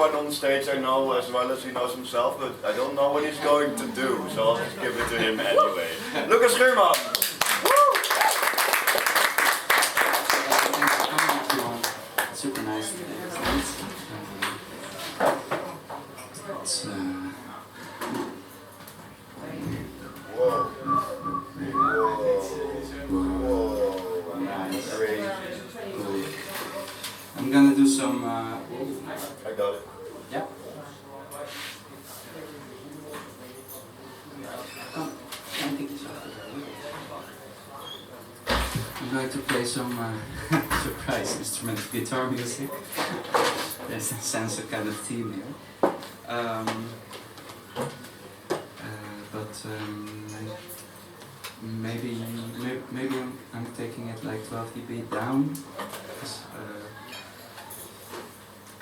everyone on stage I know as well as he knows himself, but I don't know what he's going to do, so I'll just give it to him anyway. Luka Schuurman! Super nice. It's Whoa. nice. Great. Cool. I'm gonna do some. I got it. Yeah. Come take this off. I'm going to play some surprise instrument guitar music. There's a sense of kind of theme here. But maybe I'm taking it like 12 dB down.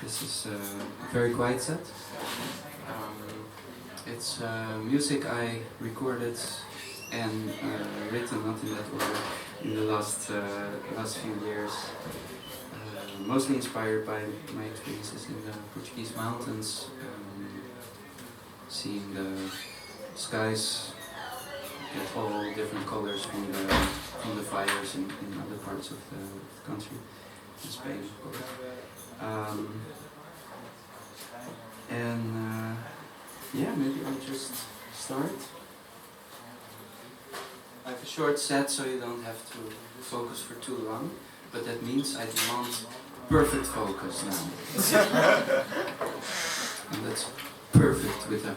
This is a very quiet set. It's music I recorded and written, not in that order, in the last few years. Mostly inspired by my experiences in the Portuguese mountains, seeing the skies get all different colors from the fires in other parts of the country, in Spain, of course. Yeah, maybe I'll just start. I have a short set, so you don't have to focus for too long, but that means I demand perfect focus now. And that's perfect with a...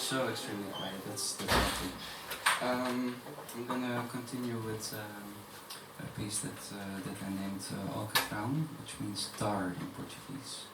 so extremely quiet. That's nothing. I'm gonna continue with a piece that I named Alcatrão, which means tar in Portuguese.